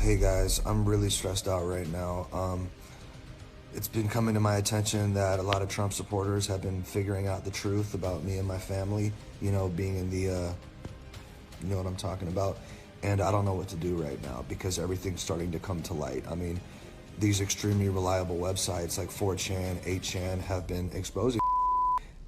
Hey guys, I'm really stressed out right now. It's been coming to my attention that a lot of Trump supporters have been figuring out the truth about me and my family, being in the, you know what I'm talking about? And I don't know what to do right now because everything's starting to come to light. I mean, these extremely reliable websites like 4chan, 8chan have been exposing,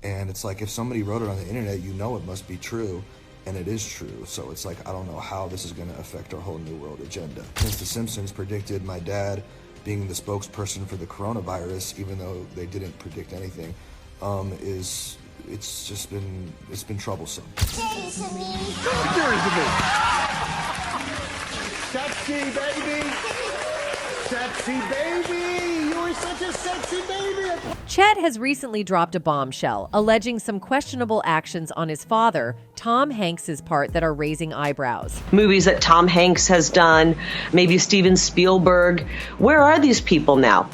and it's like if somebody wrote it on the internet, it must be true. And it is true, so it's like I don't know how this is going to affect our whole New World agenda. Since The Simpsons predicted my dad being the spokesperson for the coronavirus, even though they didn't predict anything, it's been troublesome. Sexy baby, sexy baby, you are such a sexy baby. Chet has recently dropped a bombshell, alleging some questionable actions on his father, Tom Hanks' part, that are raising eyebrows. Movies that Tom Hanks has done, maybe Steven Spielberg. Where are these people now?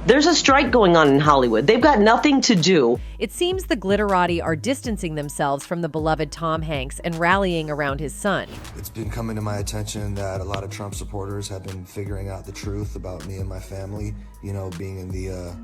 There's a strike going on in Hollywood. They've got nothing to do. It seems the glitterati are distancing themselves from the beloved Tom Hanks and rallying around his son. It's been coming to my attention that a lot of Trump supporters have been figuring out the truth about me and my family, being in the,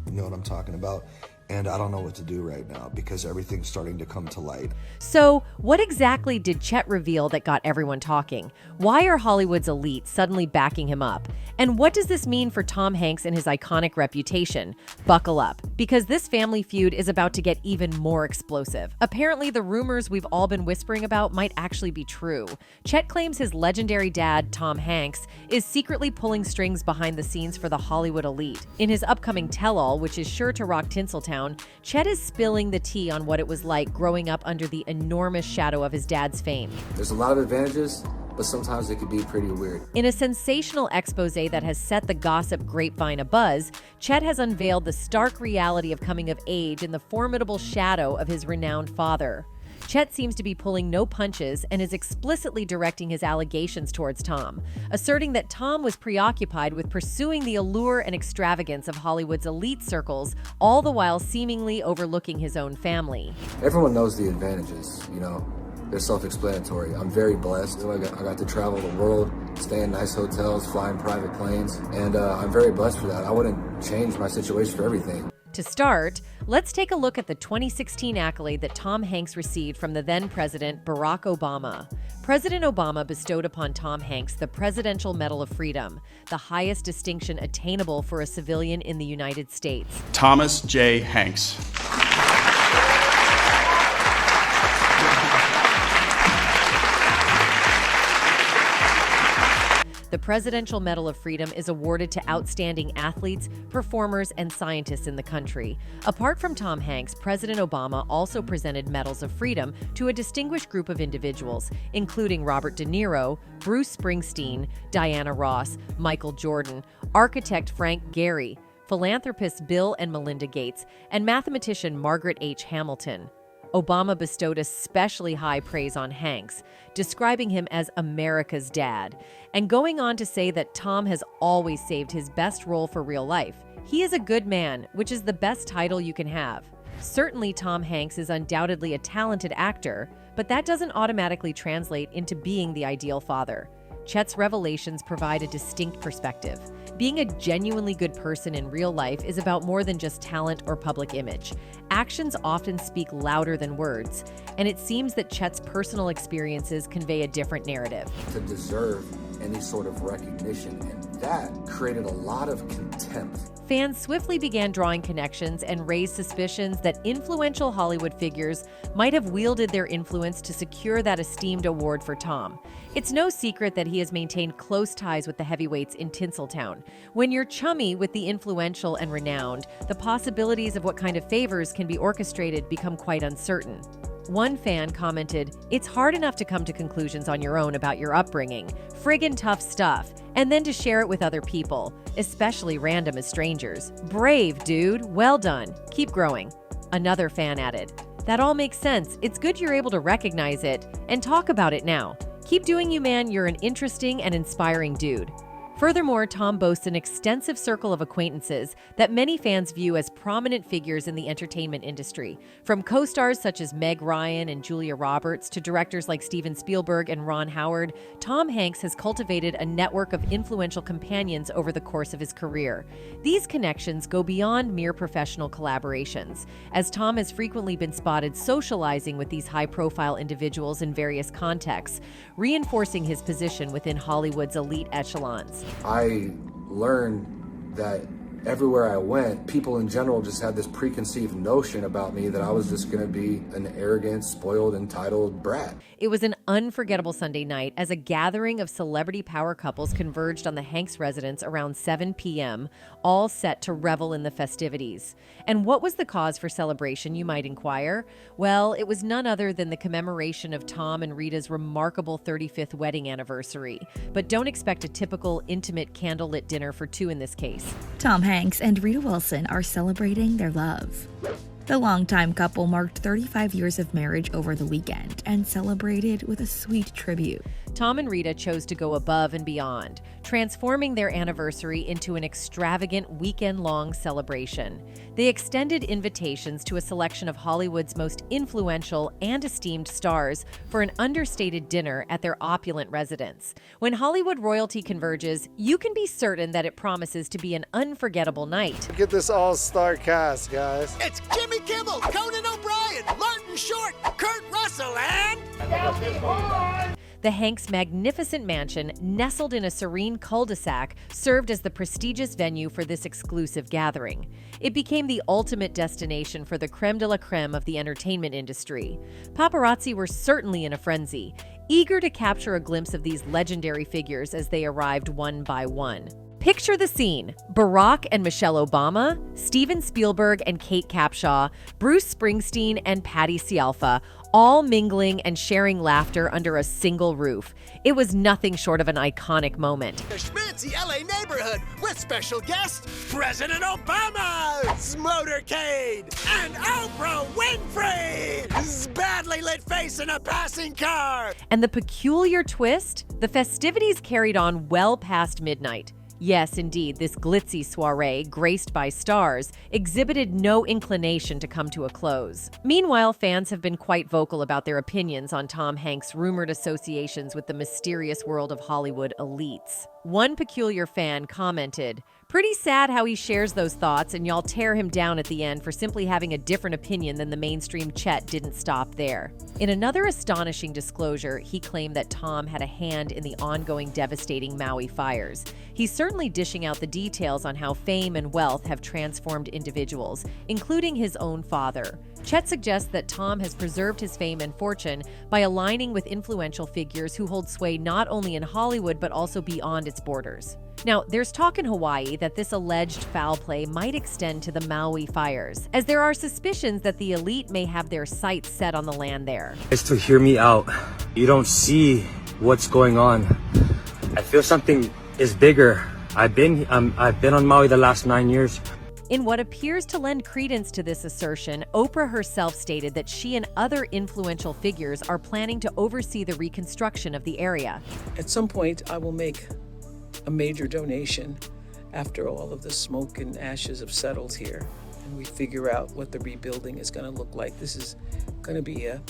you know what I'm talking about? And I don't know what to do right now because everything's starting to come to light. So, what exactly did Chet reveal that got everyone talking? Why are Hollywood's elite suddenly backing him up? And what does this mean for Tom Hanks and his iconic reputation? Buckle up, because this family feud is about to get even more explosive. Apparently, the rumors we've all been whispering about might actually be true. Chet claims his legendary dad, Tom Hanks, is secretly pulling strings behind the scenes for the Hollywood elite. In his upcoming tell-all, which is sure to rock Tinseltown, Chet is spilling the tea on what it was like growing up under the enormous shadow of his dad's fame. There's a lot of advantages, but sometimes it could be pretty weird. In a sensational exposé that has set the gossip grapevine abuzz, Chet has unveiled the stark reality of coming of age in the formidable shadow of his renowned father. Chet seems to be pulling no punches and is explicitly directing his allegations towards Tom, asserting that Tom was preoccupied with pursuing the allure and extravagance of Hollywood's elite circles, all the while seemingly overlooking his own family. Everyone knows the advantages, They're self-explanatory. I'm very blessed. I got to travel the world, stay in nice hotels, fly in private planes, and I'm very blessed for that. I wouldn't change my situation for everything. To start, let's take a look at the 2016 accolade that Tom Hanks received from the then-President Barack Obama. President Obama bestowed upon Tom Hanks the Presidential Medal of Freedom, the highest distinction attainable for a civilian in the United States. Thomas J. Hanks. The Presidential Medal of Freedom is awarded to outstanding athletes, performers, and scientists in the country. Apart from Tom Hanks, President Obama also presented Medals of Freedom to a distinguished group of individuals, including Robert De Niro, Bruce Springsteen, Diana Ross, Michael Jordan, architect Frank Gehry, philanthropists Bill and Melinda Gates, and mathematician Margaret H. Hamilton. Obama bestowed especially high praise on Hanks, describing him as America's dad, and going on to say that Tom has always saved his best role for real life. He is a good man, which is the best title you can have. Certainly, Tom Hanks is undoubtedly a talented actor, but that doesn't automatically translate into being the ideal father. Chet's revelations provide a distinct perspective. Being a genuinely good person in real life is about more than just talent or public image. Actions often speak louder than words, and it seems that Chet's personal experiences convey a different narrative. To deserve any sort of recognition, and that created a lot of contempt. Fans swiftly began drawing connections and raised suspicions that influential Hollywood figures might have wielded their influence to secure that esteemed award for Tom. It's no secret that he has maintained close ties with the heavyweights in Tinseltown. When you're chummy with the influential and renowned, the possibilities of what kind of favors can be orchestrated become quite uncertain. One fan commented, "It's hard enough to come to conclusions on your own about your upbringing. Friggin' tough stuff. And then to share it with other people, especially random as strangers. Brave, dude. Well done. Keep growing." Another fan added, "That all makes sense. It's good you're able to recognize it and talk about it now. Keep doing you, man. You're an interesting and inspiring dude." Furthermore, Tom boasts an extensive circle of acquaintances that many fans view as prominent figures in the entertainment industry, from co-stars such as Meg Ryan and Julia Roberts to directors like Steven Spielberg and Ron Howard. Tom Hanks has cultivated a network of influential companions over the course of his career. These connections go beyond mere professional collaborations, as Tom has frequently been spotted socializing with these high-profile individuals in various contexts, reinforcing his position within Hollywood's elite echelons. I learned that everywhere I went, people in general just had this preconceived notion about me that I was just going to be an arrogant, spoiled, entitled brat. It was an unforgettable Sunday night as a gathering of celebrity power couples converged on the Hanks residence around 7 p.m., all set to revel in the festivities. And what was the cause for celebration, you might inquire? Well, it was none other than the commemoration of Tom and Rita's remarkable 35th wedding anniversary. But don't expect a typical, intimate, candlelit dinner for two in this case. Tom Hanks and Rita Wilson are celebrating their love. The longtime couple marked 35 years of marriage over the weekend and celebrated with a sweet tribute. Tom and Rita chose to go above and beyond, transforming their anniversary into an extravagant weekend-long celebration. They extended invitations to a selection of Hollywood's most influential and esteemed stars for an understated dinner at their opulent residence. When Hollywood royalty converges, you can be certain that it promises to be an unforgettable night. Look at this all-star cast, guys. It's Jimmy Kimmel, Conan O'Brien, Martin Short, Kurt Russell, and... The Hanks' magnificent mansion, nestled in a serene cul-de-sac, served as the prestigious venue for this exclusive gathering. It became the ultimate destination for the creme de la creme of the entertainment industry. Paparazzi were certainly in a frenzy, eager to capture a glimpse of these legendary figures as they arrived one by one. Picture the scene: Barack and Michelle Obama, Steven Spielberg and Kate Capshaw, Bruce Springsteen and Patty Scialfa, all mingling and sharing laughter under a single roof. It was nothing short of an iconic moment. The schmancy LA neighborhood with special guest President Obama's motorcade and Oprah Winfrey's badly lit face in a passing car. And the peculiar twist? The festivities carried on well past midnight. Yes, indeed, this glitzy soiree, graced by stars, exhibited no inclination to come to a close. Meanwhile, fans have been quite vocal about their opinions on Tom Hanks' rumored associations with the mysterious world of Hollywood elites. One peculiar fan commented, "Pretty sad how he shares those thoughts and y'all tear him down at the end for simply having a different opinion than the mainstream Chet didn't stop there." In another astonishing disclosure, he claimed that Tom had a hand in the ongoing devastating Maui fires. He's certainly dishing out the details on how fame and wealth have transformed individuals, including his own father. Chet suggests that Tom has preserved his fame and fortune by aligning with influential figures who hold sway not only in Hollywood but also beyond its borders. Now, there's talk in Hawaii that this alleged foul play might extend to the Maui fires, as there are suspicions that the elite may have their sights set on the land there. Is to hear me out. You don't see what's going on. I feel something is bigger. I've been on Maui the last 9 years. In what appears to lend credence to this assertion, Oprah herself stated that she and other influential figures are planning to oversee the reconstruction of the area. At some point, I will make a major donation after all of the smoke and ashes have settled here and we figure out what the rebuilding is going to look like. This is going to be a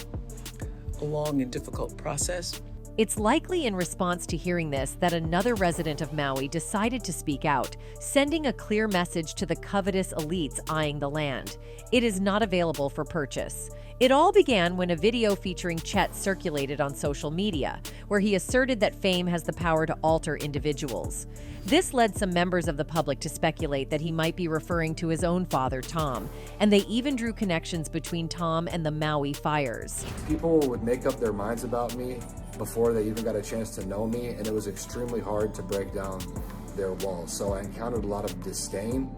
long and difficult process. It's likely in response to hearing this that another resident of Maui decided to speak out, sending a clear message to the covetous elites eyeing the land. It is not available for purchase. It all began when a video featuring Chet circulated on social media, where he asserted that fame has the power to alter individuals. This led some members of the public to speculate that he might be referring to his own father, Tom, and they even drew connections between Tom and the Maui fires. People would make up their minds about me before they even got a chance to know me, and it was extremely hard to break down their walls. So I encountered a lot of disdain,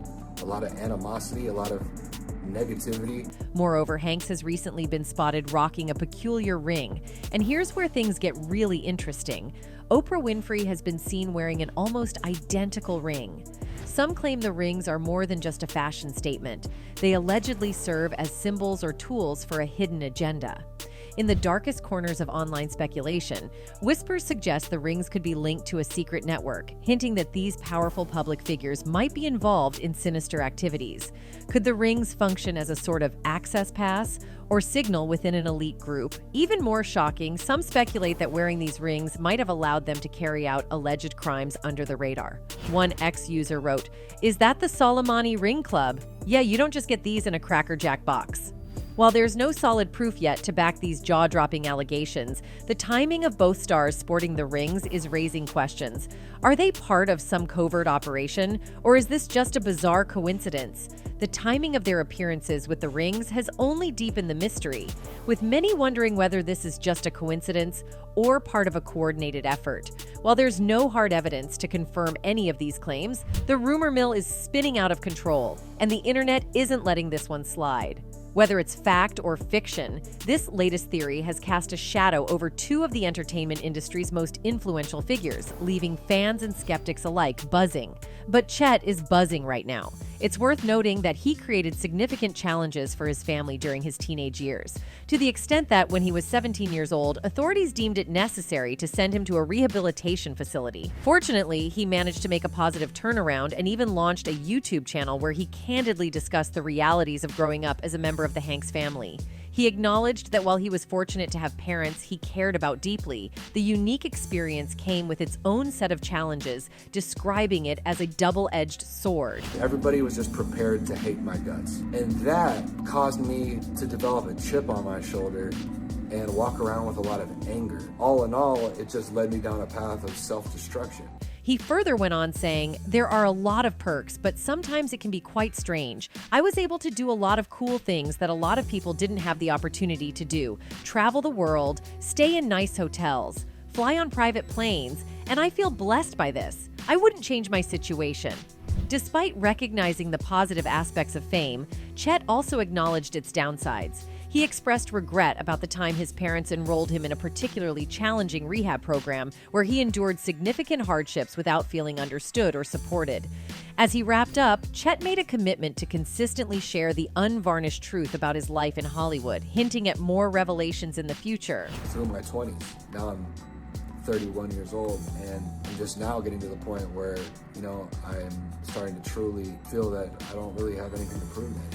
a lot of animosity, a lot of negativity. Moreover, Hanks has recently been spotted rocking a peculiar ring. And here's where things get really interesting. Oprah Winfrey has been seen wearing an almost identical ring. Some claim the rings are more than just a fashion statement. They allegedly serve as symbols or tools for a hidden agenda. in the darkest corners of online speculation, whispers suggest the rings could be linked to a secret network, hinting that these powerful public figures might be involved in sinister activities. Could the rings function as a sort of access pass or signal within an elite group? Even more shocking, some speculate that wearing these rings might have allowed them to carry out alleged crimes under the radar. One ex-user wrote, "Is that the Soleimani Ring Club? Yeah, you don't just get these in a Cracker Jack box." While there's no solid proof yet to back these jaw-dropping allegations, the timing of both stars sporting the rings is raising questions. Are they part of some covert operation, or is this just a bizarre coincidence? The timing of their appearances with the rings has only deepened the mystery, with many wondering whether this is just a coincidence or part of a coordinated effort. While there's no hard evidence to confirm any of these claims, the rumor mill is spinning out of control, and the internet isn't letting this one slide. Whether it's fact or fiction, this latest theory has cast a shadow over two of the entertainment industry's most influential figures, leaving fans and skeptics alike buzzing. But Chet is buzzing right now. It's worth noting that he created significant challenges for his family during his teenage years, to the extent that when he was 17 years old, authorities deemed it necessary to send him to a rehabilitation facility. Fortunately, he managed to make a positive turnaround and even launched a YouTube channel where he candidly discussed the realities of growing up as a member of the Hanks family. He acknowledged that while he was fortunate to have parents he cared about deeply, the unique experience came with its own set of challenges, describing it as a double-edged sword. Everybody was just prepared to hate my guts. And that caused me to develop a chip on my shoulder and walk around with a lot of anger. All in all, it just led me down a path of self-destruction. He further went on saying, "There are a lot of perks, but sometimes it can be quite strange. I was able to do a lot of cool things that a lot of people didn't have the opportunity to do. Travel the world, stay in nice hotels, fly on private planes, and I feel blessed by this. I wouldn't change my situation." Despite recognizing the positive aspects of fame, Chet also acknowledged its downsides. He expressed regret about the time his parents enrolled him in a particularly challenging rehab program where he endured significant hardships without feeling understood or supported. As he wrapped up, Chet made a commitment to consistently share the unvarnished truth about his life in Hollywood, hinting at more revelations in the future. Through my 20s, now I'm 31 years old, and I'm just now getting to the point where, I'm starting to truly feel that I don't really have anything to prove anymore.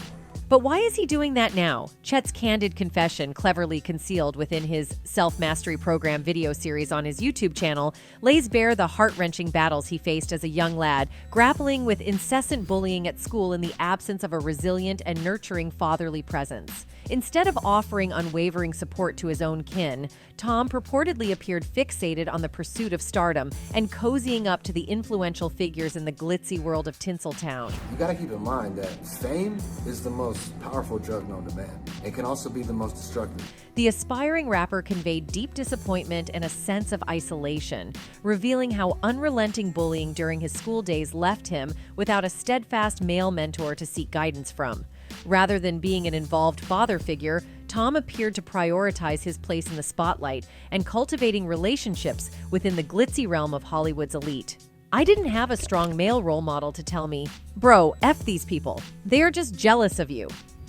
But why is he doing that now? Chet's candid confession, cleverly concealed within his self-mastery program video series on his YouTube channel, lays bare the heart-wrenching battles he faced as a young lad, grappling with incessant bullying at school in the absence of a resilient and nurturing fatherly presence. Instead of offering unwavering support to his own kin, Tom purportedly appeared fixated on the pursuit of stardom and cozying up to the influential figures in the glitzy world of Tinseltown. You gotta keep in mind that fame is the most powerful drug known to man. It can also be the most destructive. The aspiring rapper conveyed deep disappointment and a sense of isolation, revealing how unrelenting bullying during his school days left him without a steadfast male mentor to seek guidance from. Rather than being an involved father figure, Tom appeared to prioritize his place in the spotlight and cultivating relationships within the glitzy realm of Hollywood's elite. "I didn't have a strong male role model to tell me, 'Bro, F these people. They are just jealous of you.'"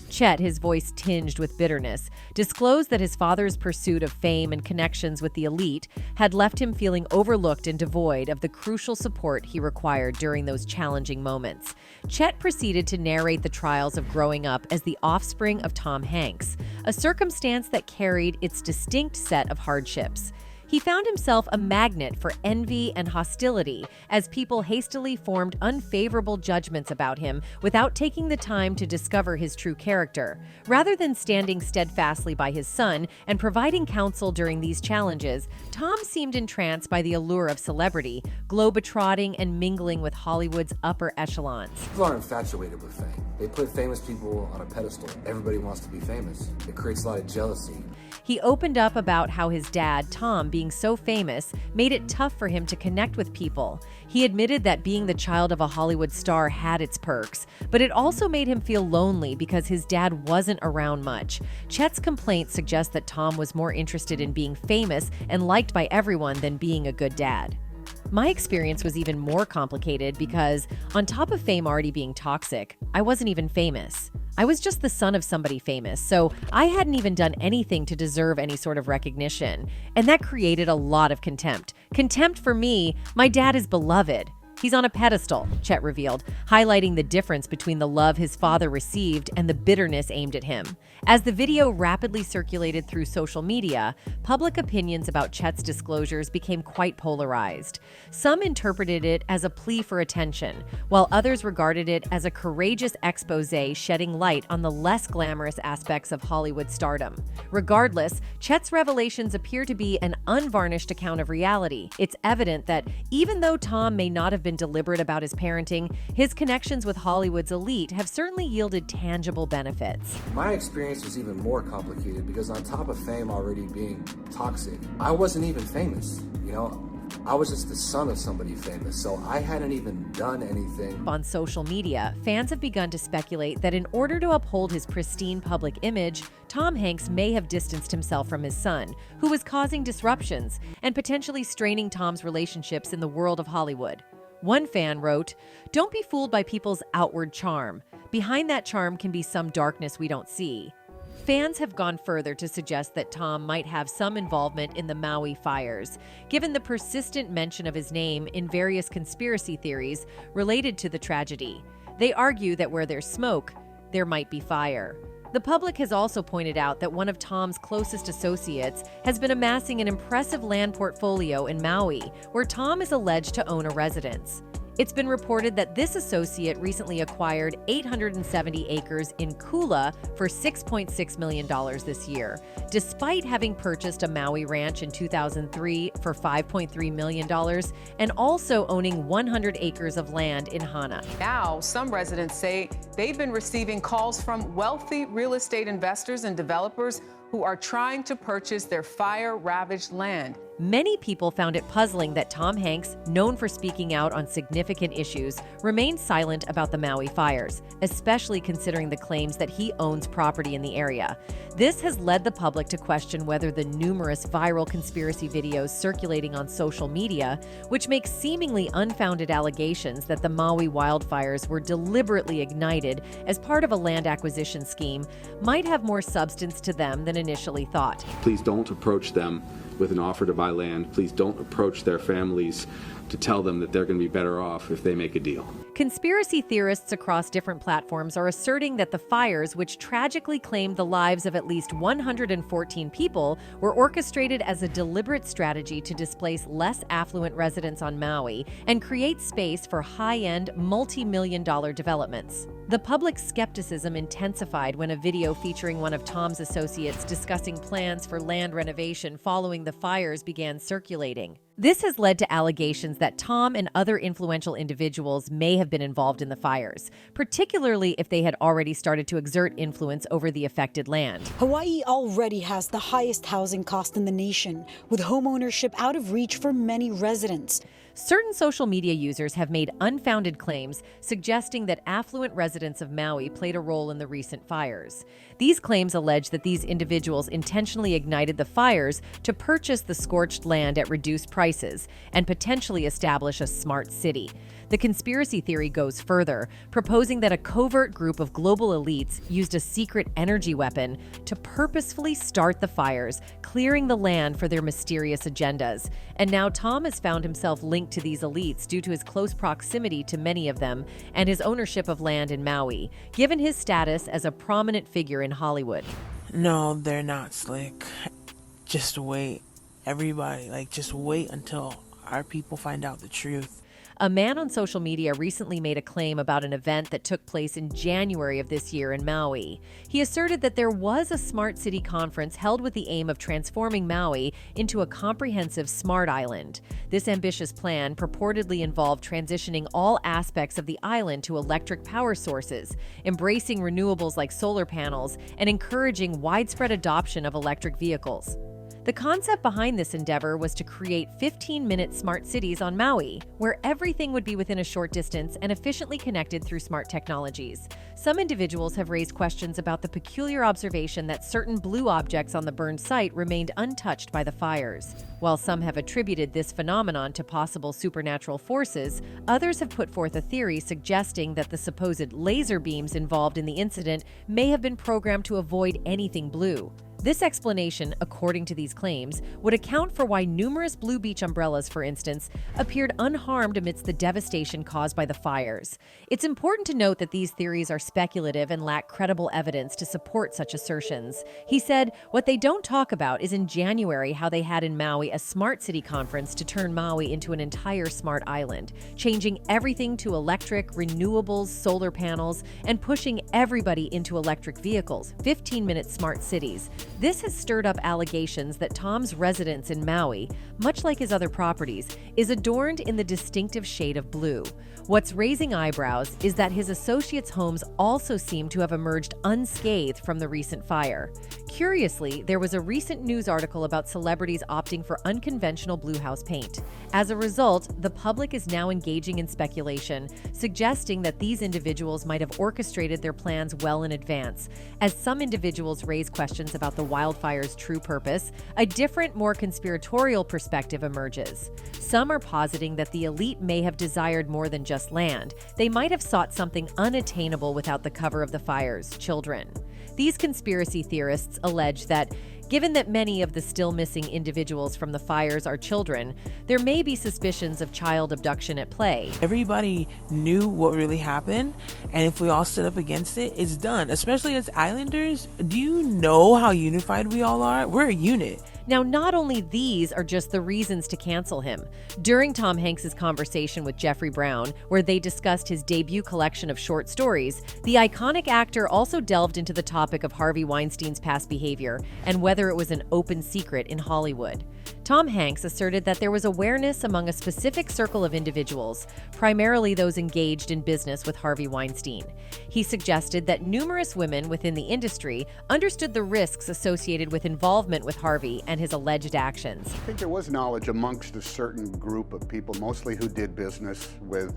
Chet, his voice tinged with bitterness, disclosed that his father's pursuit of fame and connections with the elite had left him feeling overlooked and devoid of the crucial support he required during those challenging moments. Chet proceeded to narrate the trials of growing up as the offspring of Tom Hanks, a circumstance that carried its distinct set of hardships. He found himself a magnet for envy and hostility as people hastily formed unfavorable judgments about him without taking the time to discover his true character. Rather than standing steadfastly by his son and providing counsel during these challenges, Tom seemed entranced by the allure of celebrity, globetrotting and mingling with Hollywood's upper echelons. People are infatuated with fame. They put famous people on a pedestal. Everybody wants to be famous. It creates a lot of jealousy. He opened up about how his dad, Tom, being so famous, made it tough for him to connect with people. He admitted that being the child of a Hollywood star had its perks, but it also made him feel lonely because his dad wasn't around much. Chet's complaints suggest that Tom was more interested in being famous and liked by everyone than being a good dad. My experience was even more complicated because, on top of fame already being toxic, I wasn't even famous. I was just the son of somebody famous, so I hadn't even done anything to deserve any sort of recognition. And that created a lot of contempt. Contempt for me, my dad is beloved. He's on a pedestal, Chet revealed, highlighting the difference between the love his father received and the bitterness aimed at him. As the video rapidly circulated through social media, public opinions about Chet's disclosures became quite polarized. Some interpreted it as a plea for attention, while others regarded it as a courageous exposé shedding light on the less glamorous aspects of Hollywood stardom. Regardless, Chet's revelations appear to be an unvarnished account of reality. It's evident that even though Tom may not have been deliberate about his parenting, his connections with Hollywood's elite have certainly yielded tangible benefits. My experience was even more complicated because on top of fame already being toxic, I wasn't even famous, I was just the son of somebody famous, so I hadn't even done anything. On social media, fans have begun to speculate that in order to uphold his pristine public image, Tom Hanks may have distanced himself from his son, who was causing disruptions and potentially straining Tom's relationships in the world of Hollywood. One fan wrote, "Don't be fooled by people's outward charm. Behind that charm can be some darkness we don't see." Fans have gone further to suggest that Tom might have some involvement in the Maui fires, given the persistent mention of his name in various conspiracy theories related to the tragedy. They argue that where there's smoke, there might be fire. The public has also pointed out that one of Tom's closest associates has been amassing an impressive land portfolio in Maui, where Tom is alleged to own a residence. It's been reported that this associate recently acquired 870 acres in Kula for $6.6 million this year, despite having purchased a Maui ranch in 2003 for $5.3 million and also owning 100 acres of land in Hana. Now, some residents say they've been receiving calls from wealthy real estate investors and developers who are trying to purchase their fire-ravaged land. Many people found it puzzling that Tom Hanks, known for speaking out on significant issues, remained silent about the Maui fires, especially considering the claims that he owns property in the area. This has led the public to question whether the numerous viral conspiracy videos circulating on social media, which make seemingly unfounded allegations that the Maui wildfires were deliberately ignited as part of a land acquisition scheme, might have more substance to them than initially thought. Please don't approach them with an offer to buy land. Please don't approach their families to tell them that they're going to be better off if they make a deal. Conspiracy theorists across different platforms are asserting that the fires, which tragically claimed the lives of at least 114 people, were orchestrated as a deliberate strategy to displace less affluent residents on Maui and create space for high-end, multi-million-dollar developments. The public's skepticism intensified when a video featuring one of Tom's associates discussing plans for land renovation following the fires began circulating. This has led to allegations that Tom and other influential individuals may have been involved in the fires, particularly if they had already started to exert influence over the affected land. Hawaii already has the highest housing cost in the nation, with homeownership out of reach for many residents. Certain social media users have made unfounded claims suggesting that affluent residents of Maui played a role in the recent fires. These claims allege that these individuals intentionally ignited the fires to purchase the scorched land at reduced prices and potentially establish a smart city. The conspiracy theory goes further, proposing that a covert group of global elites used a secret energy weapon to purposefully start the fires, clearing the land for their mysterious agendas. And now Tom has found himself linked to these elites due to his close proximity to many of them and his ownership of land in Maui, given his status as a prominent figure in Hollywood. No, they're not slick. Just wait. Everybody, just wait until our people find out the truth. A man on social media recently made a claim about an event that took place in January of this year in Maui. He asserted that there was a smart city conference held with the aim of transforming Maui into a comprehensive smart island. This ambitious plan purportedly involved transitioning all aspects of the island to electric power sources, embracing renewables like solar panels, and encouraging widespread adoption of electric vehicles. The concept behind this endeavor was to create 15-minute smart cities on Maui, where everything would be within a short distance and efficiently connected through smart technologies. Some individuals have raised questions about the peculiar observation that certain blue objects on the burned site remained untouched by the fires. While some have attributed this phenomenon to possible supernatural forces, others have put forth a theory suggesting that the supposed laser beams involved in the incident may have been programmed to avoid anything blue. This explanation, according to these claims, would account for why numerous blue beach umbrellas, for instance, appeared unharmed amidst the devastation caused by the fires. It's important to note that these theories are speculative and lack credible evidence to support such assertions. He said, what they don't talk about is in January how they had in Maui a smart city conference to turn Maui into an entire smart island, changing everything to electric, renewables, solar panels, and pushing everybody into electric vehicles, 15-minute smart cities. This has stirred up allegations that Tom's residence in Maui, much like his other properties, is adorned in the distinctive shade of blue. What's raising eyebrows is that his associates' homes also seem to have emerged unscathed from the recent fire. Curiously, there was a recent news article about celebrities opting for unconventional blue house paint. As a result, the public is now engaging in speculation, suggesting that these individuals might have orchestrated their plans well in advance. As some individuals raise questions about the wildfire's true purpose, a different, more conspiratorial perspective emerges. Some are positing that the elite may have desired more than just land. They might have sought something unattainable without the cover of the fires: children. These conspiracy theorists allege that, given that many of the still missing individuals from the fires are children, there may be suspicions of child abduction at play. Everybody knew what really happened, and if we all stood up against it, it's done. Especially as islanders, do you know how unified we all are? We're a unit. Now, not only these are just the reasons to cancel him. During Tom Hanks' conversation with Jeffrey Brown, where they discussed his debut collection of short stories, the iconic actor also delved into the topic of Harvey Weinstein's past behavior and whether it was an open secret in Hollywood. Tom Hanks asserted that there was awareness among a specific circle of individuals, primarily those engaged in business with Harvey Weinstein. He suggested that numerous women within the industry understood the risks associated with involvement with Harvey and his alleged actions. I think there was knowledge amongst a certain group of people, mostly who did business with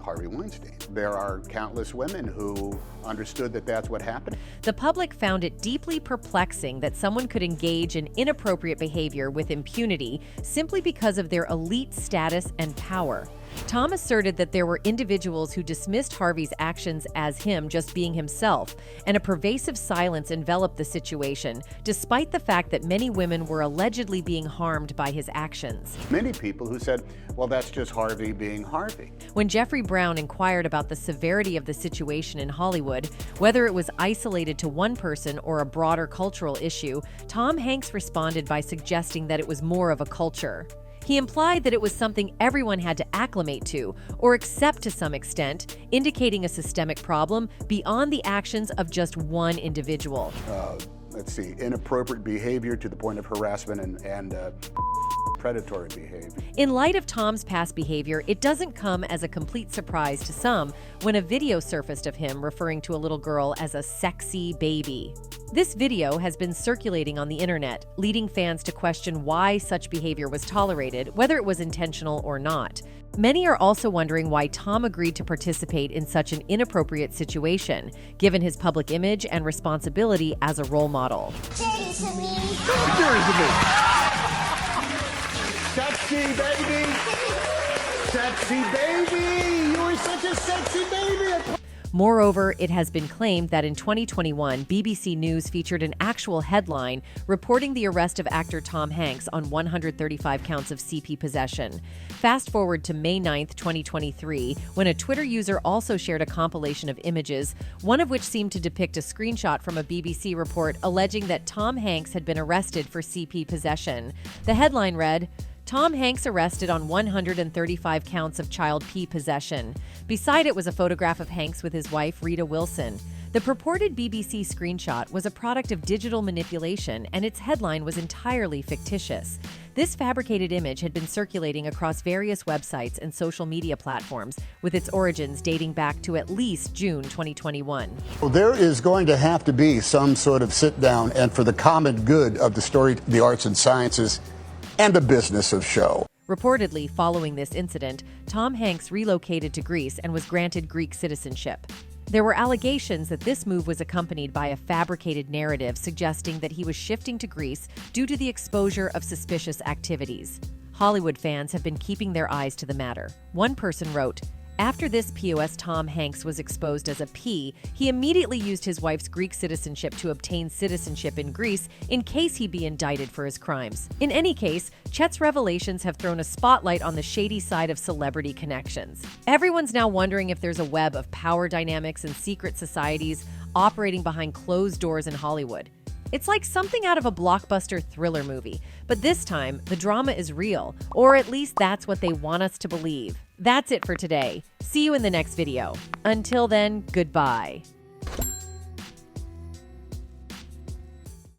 Harvey Weinstein. There are countless women who understood that that's what happened. The public found it deeply perplexing that someone could engage in inappropriate behavior with impunity simply because of their elite status and power. Tom asserted that there were individuals who dismissed Harvey's actions as him just being himself, and a pervasive silence enveloped the situation, despite the fact that many women were allegedly being harmed by his actions. Many people who said, well, that's just Harvey being Harvey. When Jeffrey Brown inquired about the severity of the situation in Hollywood, whether it was isolated to one person or a broader cultural issue, Tom Hanks responded by suggesting that it was more of a culture. He implied that it was something everyone had to acclimate to, or accept to some extent, indicating a systemic problem beyond the actions of just one individual. Let's see, inappropriate behavior to the point of harassment and predatory behavior. In light of Tom's past behavior, it doesn't come as a complete surprise to some when a video surfaced of him referring to a little girl as a sexy baby. This video has been circulating on the internet, leading fans to question why such behavior was tolerated, whether it was intentional or not. Many are also wondering why Tom agreed to participate in such an inappropriate situation, given his public image and responsibility as a role model. Sexy baby! Sexy baby! You are such a sexy baby! Moreover, it has been claimed that in 2021, BBC News featured an actual headline reporting the arrest of actor Tom Hanks on 135 counts of CP possession. Fast forward to May 9th, 2023, when a Twitter user also shared a compilation of images, one of which seemed to depict a screenshot from a BBC report alleging that Tom Hanks had been arrested for CP possession. The headline read, Tom Hanks arrested on 135 counts of child P possession. Beside it was a photograph of Hanks with his wife, Rita Wilson. The purported BBC screenshot was a product of digital manipulation, and its headline was entirely fictitious. This fabricated image had been circulating across various websites and social media platforms, with its origins dating back to at least June 2021. Well, there is going to have to be some sort of sit down and for the common good of the story, the arts and sciences, and the business of show. Reportedly, following this incident, Tom Hanks relocated to Greece and was granted Greek citizenship. There were allegations that this move was accompanied by a fabricated narrative suggesting that he was shifting to Greece due to the exposure of suspicious activities. Hollywood fans have been keeping their eyes to the matter. One person wrote, "After this POS Tom Hanks was exposed as a P, he immediately used his wife's Greek citizenship to obtain citizenship in Greece in case he be indicted for his crimes." In any case, Chet's revelations have thrown a spotlight on the shady side of celebrity connections. Everyone's now wondering if there's a web of power dynamics and secret societies operating behind closed doors in Hollywood. It's like something out of a blockbuster thriller movie, but this time, the drama is real, or at least that's what they want us to believe. That's it for today. See you in the next video. Until then, goodbye.